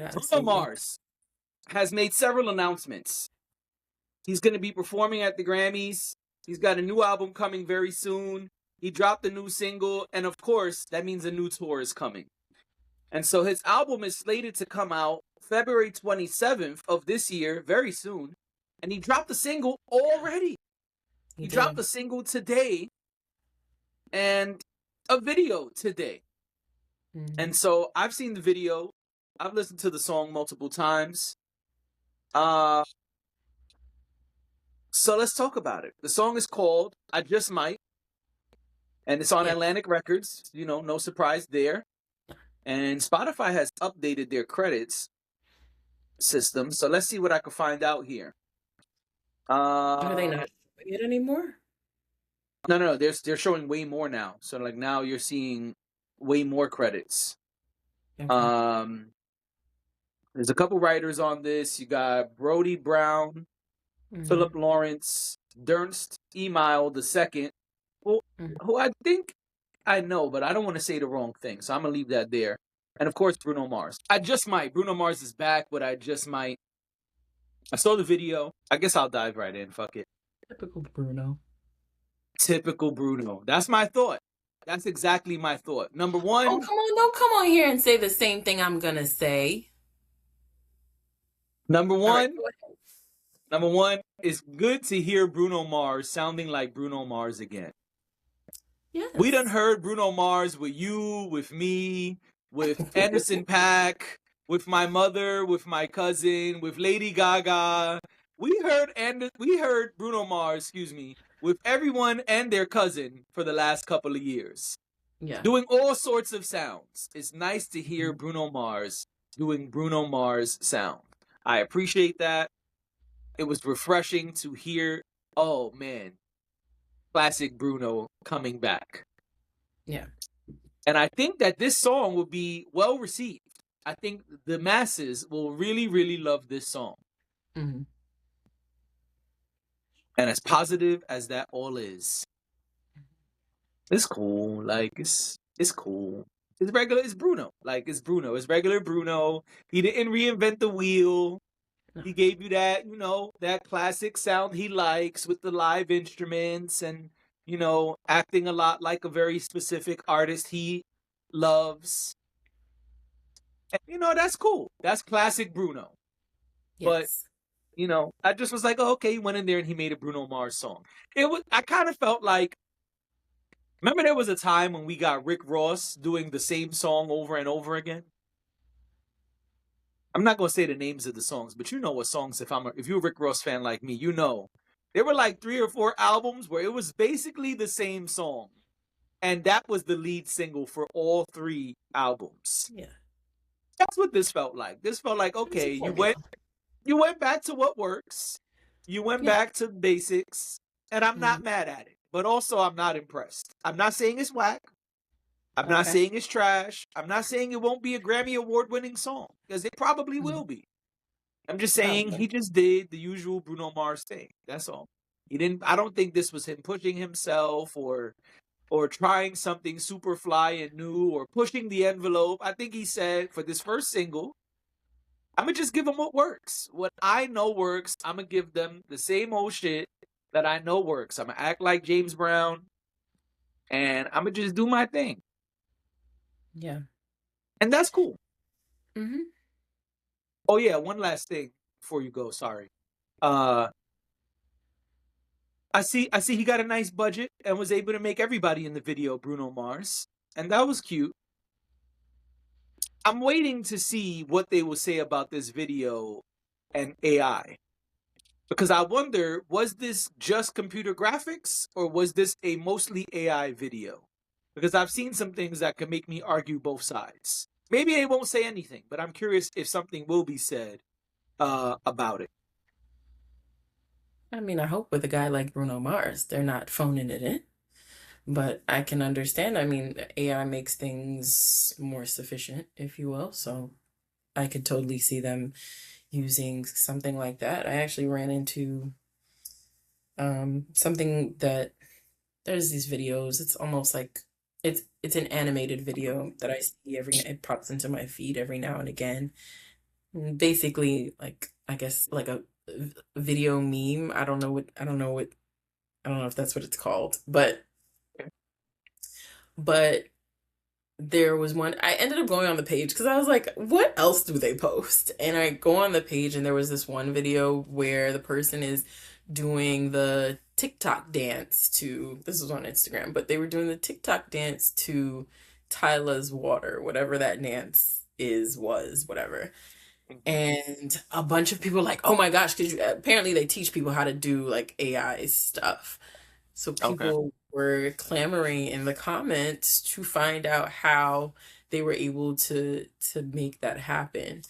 I Bruno see. Mars has made several announcements. He's going to be performing at the Grammys. He's got a new album coming very soon. He dropped a new single, and of course, that means a new tour is coming. And so his album is slated to come out February 27th of this year, very soon. And he dropped the single already. He dropped the single today and a video today. And so I've seen the video. I've listened to the song multiple times. So let's talk about it. The song is called I Just Might. And it's on Atlantic Records. You know, no surprise there. And Spotify has updated their credits system. So let's see what I can find out here. Are they not showing it anymore? No. They're showing way more now. So like now you're seeing way more credits. Okay. There's a couple writers on this. You got Brody Brown, Philip Lawrence, Dernst Emile II, who I think I know, but I don't want to say the wrong thing. So I'm going to leave that there. And of course, Bruno Mars. I just might. Bruno Mars is back, but I just might. I saw the video. I guess I'll dive right in. Fuck it. Typical Bruno. Typical Bruno. That's my thought. That's exactly my thought. Number one. Oh, come on. Don't come on here and say the same thing I'm going to say. Number one. Number one, it's good to hear Bruno Mars sounding like Bruno Mars again. Yes. We done heard Bruno Mars with you, with me, with Anderson .Paak, with my mother, with my cousin, with Lady Gaga. We heard Bruno Mars, with everyone and their cousin for the last couple of years. Yeah. Doing all sorts of sounds. It's nice to hear Bruno Mars doing Bruno Mars sound. I appreciate that. It was refreshing to hear, oh man, classic Bruno coming back. Yeah. And I think that this song will be well received. I think the masses will really, really love this song. Mm-hmm. And as positive as that all is, it's cool. Like, it's cool. It's regular. It's Bruno. Like, it's Bruno. It's regular Bruno. He didn't reinvent the wheel. He gave you that, that classic sound he likes with the live instruments and, acting a lot like a very specific artist he loves. And, that's cool. That's classic Bruno. Yes. But, I just was like, oh, okay, he went in there and he made a Bruno Mars song. I kind of felt like, remember there was a time when we got Rick Ross doing the same song over and over again? I'm not going to say the names of the songs, but you know what songs, if you're a Rick Ross fan like me, there were like 3 or 4 albums where it was basically the same song. And that was the lead single for all 3 albums. Yeah. That's what this felt like. This felt like, okay, you went back to what works. You went back to basics, and I'm not mad at it. But also, I'm not impressed. I'm not saying it's whack. I'm not saying it's trash. I'm not saying it won't be a Grammy Award-winning song, because it probably will be. I'm just saying he just did the usual Bruno Mars thing. That's all. I don't think this was him pushing himself or trying something super fly and new or pushing the envelope. I think he said for this first single, I'm going to just give them what works. What I know works, I'm going to give them the same old shit that I know works. I'm going to act like James Brown, and I'm going to just do my thing. Yeah. And that's cool. Mm-hmm. Oh, yeah, one last thing before you go. Sorry. I see he got a nice budget and was able to make everybody in the video Bruno Mars. And that was cute. I'm waiting to see what they will say about this video and AI. Because I wonder, was this just computer graphics or was this a mostly AI video? Because I've seen some things that can make me argue both sides. Maybe they won't say anything, but I'm curious if something will be said about it. I mean, I hope with a guy like Bruno Mars, they're not phoning it in. But I can understand. I mean, AI makes things more sufficient, if you will. So I could totally see them using something like that. I actually ran into something that there's these videos. It's almost like it's an animated video that I see it pops into my feed every now and again. Basically, like I guess like a video meme. I don't know if that's what it's called, but there was one. I ended up going on the page because I was like, what else do they post? And I go on the page and there was this one video where the person is doing the TikTok dance to, this was on Instagram, but they were doing the TikTok dance to Tyla's Water, whatever that dance was, whatever. And a bunch of people were like, oh my gosh, because apparently they teach people how to do like AI stuff. So Okay. people were clamoring in the comments to find out how they were able to make that happen.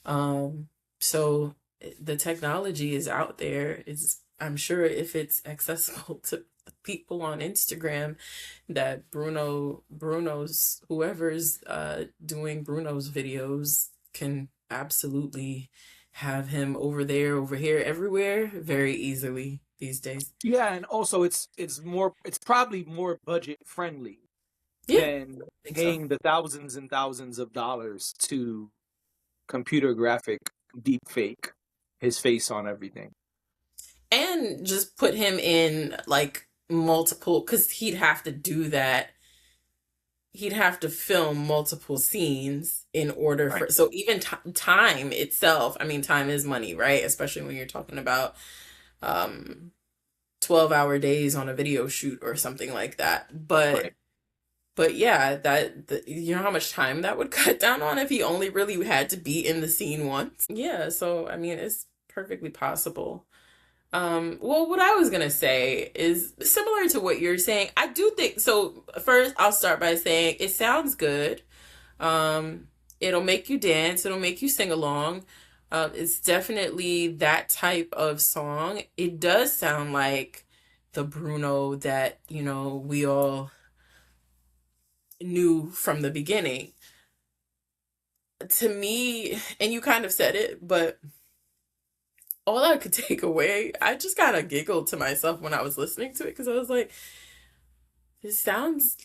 Um, so the technology is out there. It's I'm sure if it's accessible to people on Instagram, that Bruno's whoever's doing Bruno's videos can absolutely have him over there, over here, everywhere very easily these days. Yeah, and also it's probably more budget friendly Yeah, I than think so. paying the thousands and thousands of dollars to computer graphic deep fake his face on everything. And just put him in like multiple, because he'd have to do that. He'd have to film multiple scenes in order Right. for, so even time itself, I mean, time is money, right? Especially when you're talking about um 12-hour days on a video shoot or something like that. Right. But yeah, you know how much time that would cut down on if he only really had to be in the scene once. Yeah, so I mean, it's perfectly possible. Well, what I was gonna say is similar to what you're saying. I do think so. First, I'll start by saying it sounds good. Um, it'll make you dance, it'll make you sing along. It's definitely that type of song. It does sound like the Bruno that, we all knew from the beginning. To me, and you kind of said it, but all I could take away, I just kind of giggled to myself when I was listening to it because I was like, it sounds,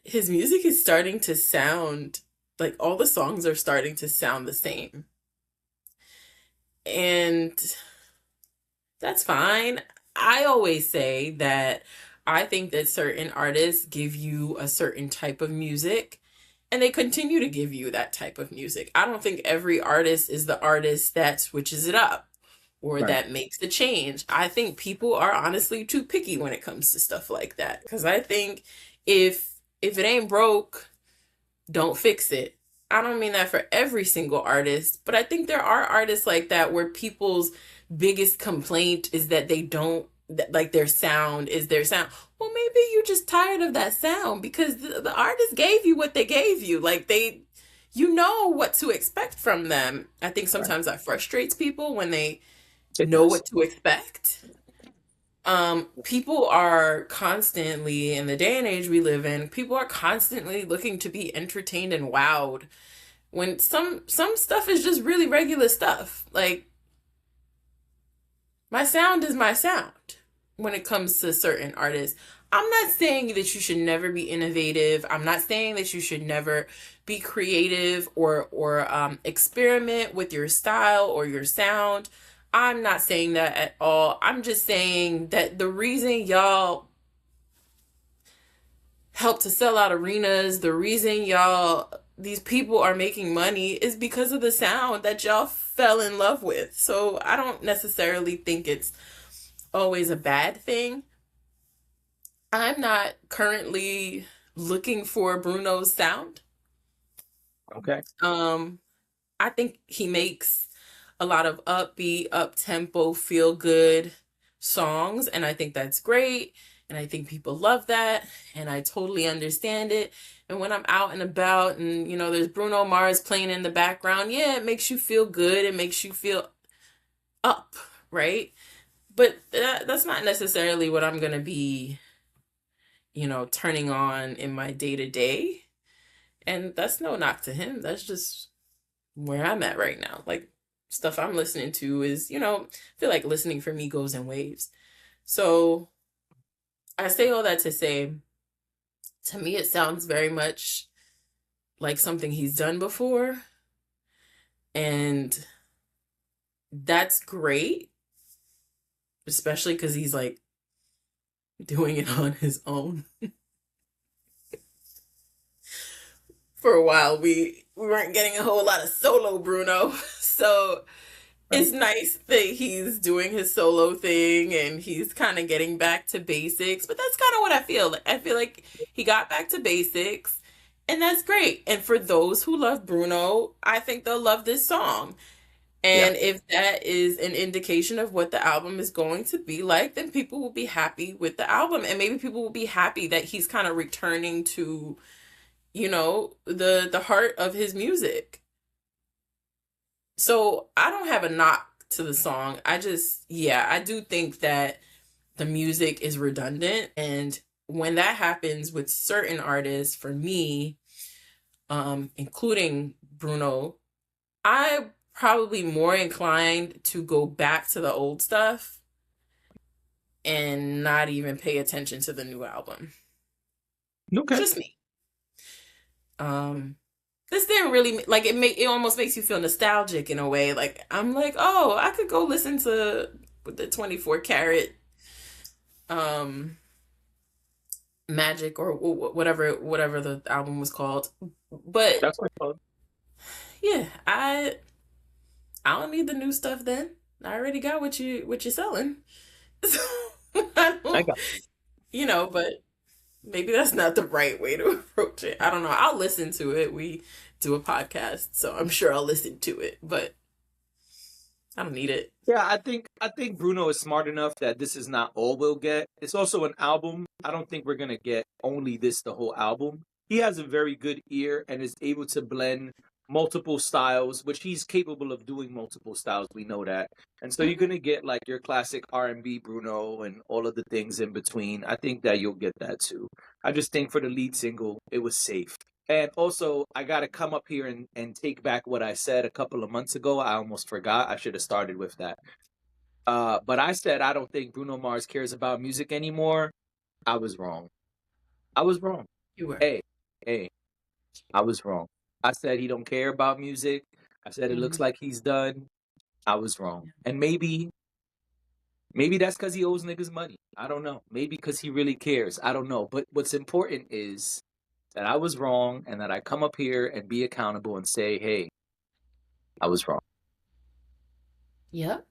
his music is starting to sound like all the songs are starting to sound the same. And that's fine. I always say that I think that certain artists give you a certain type of music and they continue to give you that type of music. I don't think every artist is the artist that switches it up or Right. that makes the change. I think people are honestly too picky when it comes to stuff like that because I think if it ain't broke, don't fix it. I don't mean that for every single artist, but I think there are artists like that where people's biggest complaint is that they don't like their sound is their sound. Well, maybe you're just tired of that sound because the artist gave you what they gave you. Like you know what to expect from them. I think Right. sometimes that frustrates people when they It know does. what to expect. People are constantly in the day and age we live in, people are constantly looking to be entertained and wowed when some stuff is just really regular stuff. Like my sound is my sound when it comes to certain artists. I'm not saying that you should never be innovative. I'm not saying that you should never be creative or experiment with your style or your sound. I'm not saying that at all. I'm just saying that the reason y'all help to sell out arenas, the reason these people are making money is because of the sound that y'all fell in love with. So I don't necessarily think it's always a bad thing. I'm not currently looking for Bruno's sound. Okay. Um, I think he makes a lot of upbeat, up tempo, feel good songs, and I think that's great. And I think people love that, and I totally understand it. And when I'm out and about, and there's Bruno Mars playing in the background, yeah, it makes you feel good. It makes you feel up, right? But that's not necessarily what I'm gonna be, turning on in my day to day. And that's no knock to him. That's just where I'm at right now. Like stuff I'm listening to is, I feel like listening for me goes in waves. So I say all that to say, to me, it sounds very much like something he's done before. And that's great, especially because he's like doing it on his own. For a while, we weren't getting a whole lot of solo Bruno. So Right. it's nice that he's doing his solo thing and he's kind of getting back to basics. But that's kind of what I feel. I feel like he got back to basics, and that's great. And for those who love Bruno, I think they'll love this song. Yeah. And if that is an indication of what the album is going to be like, then people will be happy with the album. And maybe people will be happy that he's kind of returning to, the heart of his music. So I don't have a knock to the song. Yeah, I do think that the music is redundant. And when that happens with certain artists, for me, including Bruno, I'm probably more inclined to go back to the old stuff and not even pay attention to the new album. Okay. Just me. Um, this didn't really like it almost makes you feel nostalgic in a way. Like I'm like, oh, I could go listen to the 24 karat um magic or whatever the album was called. But That's what I thought. yeah, I don't need the new stuff then. I already got what you're selling. So I I don't, got. but maybe that's not the right way to approach it. I don't know. I'll listen to it. We do a podcast, so I'm sure I'll listen to it, but I don't need it. Yeah, I think Bruno is smart enough that this is not all we'll get. It's also an album. I don't think we're gonna get only this the whole album. He has a very good ear and is able to blend multiple styles, which he's capable of doing multiple styles. We know that, and so you're Mhm. gonna get like your classic R&B Bruno and all of the things in between. I think that you'll get that too. I just think for the lead single, it was safe. And also, I got to come up here and take back what I said a couple of months ago. I almost forgot. I should have started with that. But I said I don't think Bruno Mars cares about music anymore. I was wrong. I was wrong. You were. Hey, hey, I was wrong. I said he don't care about music. I said it looks Mhm. like he's done. I was wrong. And maybe that's because he owes niggas money. I don't know. Maybe because he really cares. I don't know. But what's important is that I was wrong and that I come up here and be accountable and say, hey, I was wrong. Yep.